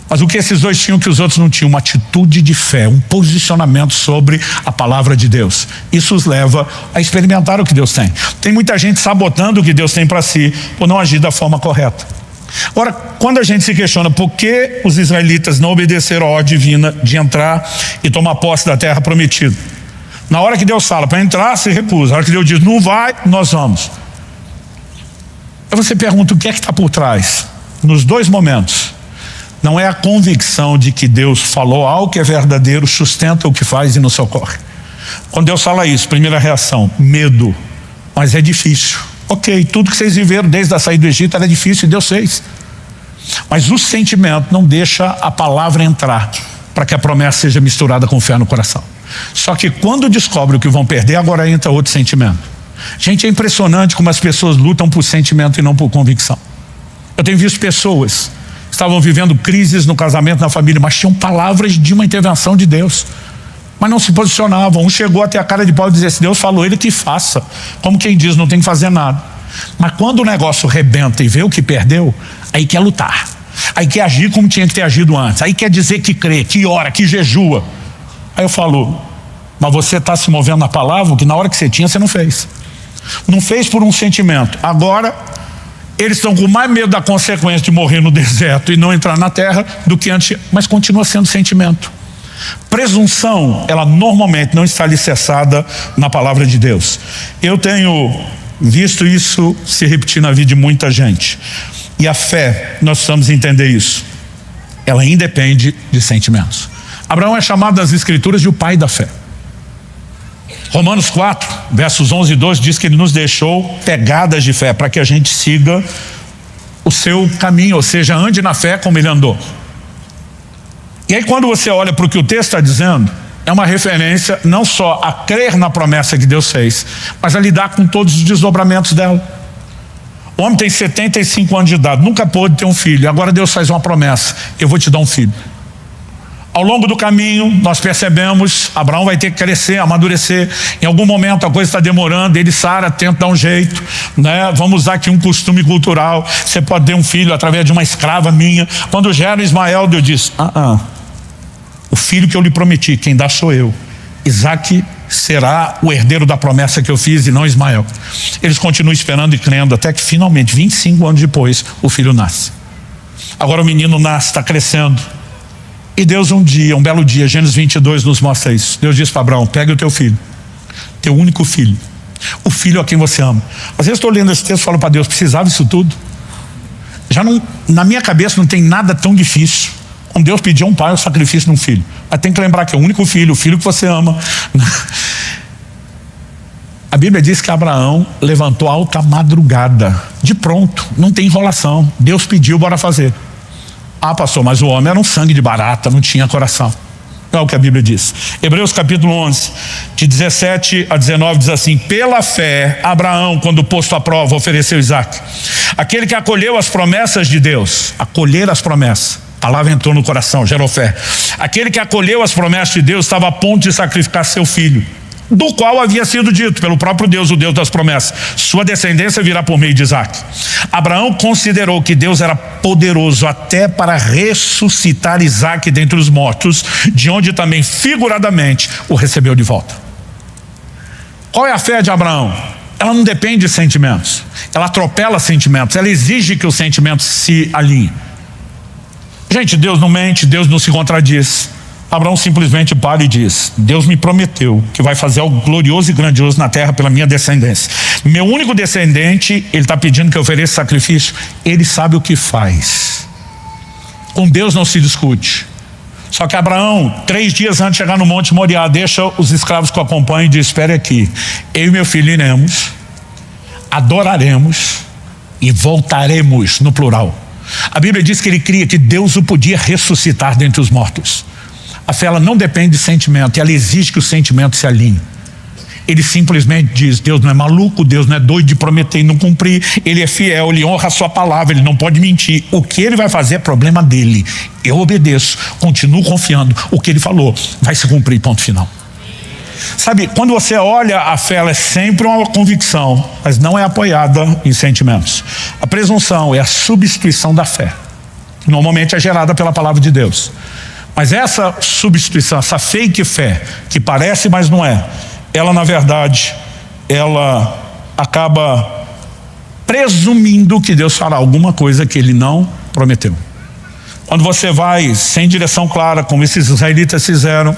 S1: Mas o que esses 2 tinham que os outros não tinham? Uma atitude de fé, um posicionamento sobre a palavra de Deus. Isso os leva a experimentar o que Deus tem. Tem muita gente sabotando o que Deus tem para si por não agir da forma correta. Ora, quando a gente se questiona por que os israelitas não obedeceram a ordem divina de entrar e tomar posse da terra prometida, na hora que Deus fala para entrar, se recusa. Na hora que Deus diz não vai, nós vamos. Aí você pergunta o que é que está por trás. Nos 2 momentos, não é a convicção de que Deus falou algo que é verdadeiro, sustenta o que faz e não socorre. Quando Deus fala isso, primeira reação, medo. Mas é difícil. Ok, tudo que vocês viveram desde a saída do Egito era difícil e Deus fez. Mas o sentimento não deixa a palavra entrar para que a promessa seja misturada com fé no coração. Só que quando descobre o que vão perder, agora entra outro sentimento. Gente, é impressionante como as pessoas lutam por sentimento e não por convicção. Eu tenho visto pessoas que estavam vivendo crises no casamento, na família, mas tinham palavras de uma intervenção de Deus, mas não se posicionavam. Um chegou até a cara de pau e dizia, se Deus falou, ele que faça. Como quem diz, não tem que fazer nada. Mas quando o negócio rebenta e vê o que perdeu, aí quer lutar, aí quer agir como tinha que ter agido antes, aí quer dizer que crê, que ora, que jejua. Aí eu falo, mas você está se movendo na palavra, que na hora que você tinha, você não fez. Não fez por um sentimento. Agora eles estão com mais medo da consequência de morrer no deserto e não entrar na terra do que antes, mas continua sendo sentimento. Presunção, ela normalmente não está alicerçada na palavra de Deus. Eu tenho visto isso se repetir na vida de muita gente. E a fé, nós precisamos entender isso, ela independe de sentimentos. Abraão é chamado nas Escrituras de o pai da fé. Romanos 4, versos 11 e 12 diz que ele nos deixou pegadas de fé para que a gente siga o seu caminho, ou seja, ande na fé como ele andou. E aí quando você olha para o que o texto está dizendo, é uma referência não só a crer na promessa que Deus fez, mas a lidar com todos os desdobramentos dela. O homem tem 75 anos de idade, nunca pôde ter um filho, agora Deus faz uma promessa: eu vou te dar um filho. Ao longo do caminho, nós percebemos, Abraão vai ter que crescer, amadurecer. Em algum momento a coisa está demorando, ele, Sara, tenta dar um jeito, né? Vamos usar aqui um costume cultural: você pode ter um filho através de uma escrava minha. Quando gera Ismael, Deus diz: o filho que eu lhe prometi, quem dá sou eu. Isaac será o herdeiro da promessa que eu fiz e não Ismael. Eles continuam esperando e crendo, até que finalmente, 25 anos depois, o filho nasce. Agora o menino nasce, está crescendo. E Deus um belo dia, Gênesis 22 nos mostra isso. Deus diz para Abraão: pegue o teu filho, teu único filho, o filho a quem você ama. Às vezes estou lendo esse texto e falo para Deus: precisava isso tudo? Já não, na minha cabeça não tem nada tão difícil como Deus pedir a um pai o sacrifício de um filho. Mas tem que lembrar que é o único filho, o filho que você ama. A Bíblia diz que Abraão levantou alta madrugada, de pronto, não tem enrolação. Deus pediu, bora fazer. Pastor, mas o homem era um sangue de barata, não tinha coração. É o que a Bíblia diz. Hebreus capítulo 11, de 17 a 19 diz assim: pela fé, Abraão, quando posto à prova, ofereceu Isaac. Aquele que acolheu as promessas de Deus, acolher as promessas, a palavra entrou no coração, gerou fé. Aquele que acolheu as promessas de Deus estava a ponto de sacrificar seu filho, do qual havia sido dito pelo próprio Deus, o Deus das promessas: sua descendência virá por meio de Isaac. Abraão considerou que Deus era poderoso até para ressuscitar Isaac dentre os mortos, de onde também figuradamente o recebeu de volta. Qual é a fé de Abraão? Ela não depende de sentimentos, ela atropela sentimentos, ela exige que os sentimentos se alinhem. Gente, Deus não mente, Deus não se contradiz. Abraão simplesmente para e diz: Deus me prometeu que vai fazer algo glorioso e grandioso na terra pela minha descendência. Meu único descendente, ele está pedindo que eu ofereça sacrifício. Ele sabe o que faz. Com Deus não se discute. Só que Abraão, 3 dias antes de chegar no Monte Moriá, deixa os escravos que o acompanham e diz: espere aqui, eu e meu filho iremos, adoraremos e voltaremos, no plural. A Bíblia diz que ele cria que Deus o podia ressuscitar dentre os mortos. A fé, ela não depende de sentimento, ela exige que o sentimento se alinhe. Ele simplesmente diz: Deus não é maluco, Deus não é doido de prometer e não cumprir. Ele é fiel, ele honra a sua palavra, ele não pode mentir. O que ele vai fazer é problema dele. Eu obedeço, continuo confiando. O que ele falou vai se cumprir, ponto final. Sabe, quando você olha a fé, ela é sempre uma convicção, mas não é apoiada em sentimentos. A presunção é a substituição da fé. Normalmente é gerada pela palavra de Deus. Mas essa substituição, essa fake fé, que parece, mas não é, ela na verdade, ela acaba presumindo que Deus fará alguma coisa que ele não prometeu. Quando você vai sem direção clara, como esses israelitas fizeram,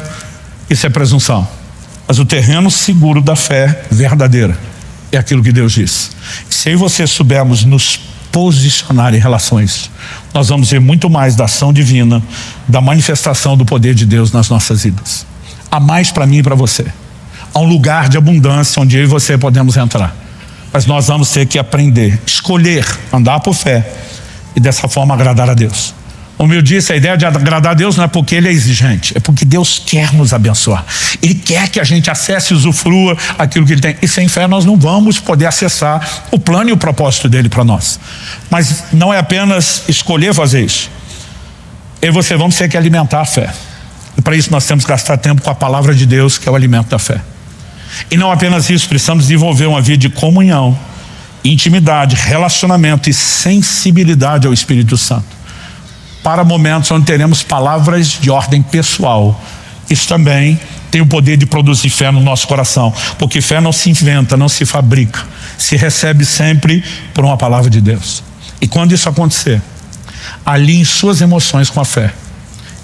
S1: isso é presunção. Mas o terreno seguro da fé verdadeira é aquilo que Deus diz. Se eu e você soubermos nos posicionar em relação a isso, nós vamos ver muito mais da ação divina, da manifestação do poder de Deus nas nossas vidas. Há mais para mim e para você. Há um lugar de abundância onde eu e você podemos entrar. Mas nós vamos ter que aprender, escolher, andar por fé e dessa forma agradar a Deus. Como eu disse, a ideia de agradar a Deus não é porque Ele é exigente, é porque Deus quer nos abençoar. Ele quer que a gente acesse e usufrua aquilo que Ele tem. E sem fé nós não vamos poder acessar o plano e o propósito dEle para nós. Mas não é apenas escolher fazer isso. Eu e você vamos ter que alimentar a fé. E para isso nós temos que gastar tempo com a palavra de Deus, que é o alimento da fé. E não apenas isso, precisamos desenvolver uma vida de comunhão, intimidade, relacionamento e sensibilidade ao Espírito Santo, para momentos onde teremos palavras de ordem pessoal. Isso também tem o poder de produzir fé no nosso coração, porque fé não se inventa, não se fabrica, se recebe sempre por uma palavra de Deus. E quando isso acontecer, alinhe suas emoções com a fé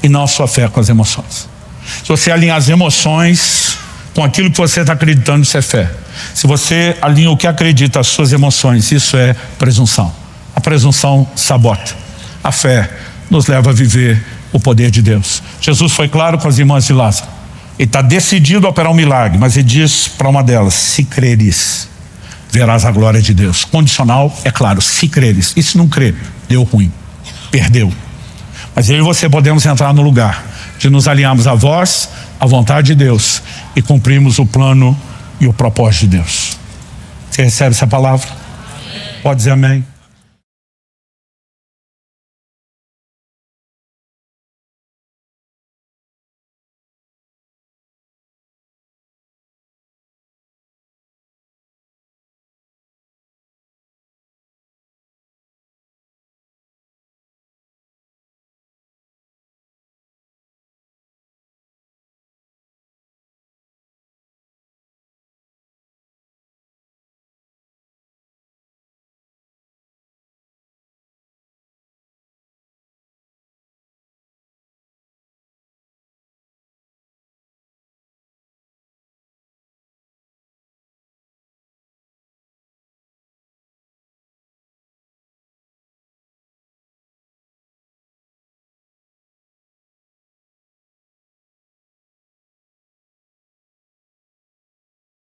S1: e não a sua fé com as emoções. Se você alinhar as emoções com aquilo que você está acreditando, isso é fé. Se você alinha o que acredita às suas emoções, isso é presunção. A presunção sabota. A fé nos leva a viver o poder de Deus. Jesus foi claro com as irmãs de Lázaro. Ele está decidido a operar um milagre, mas ele diz para uma delas: se creres, verás a glória de Deus. Condicional, é claro, se creres. E se não crer, deu ruim, perdeu. Mas eu e você podemos entrar no lugar de nos alinharmos à voz, à vontade de Deus e cumprirmos o plano e o propósito de Deus. Você recebe essa palavra? Pode dizer amém.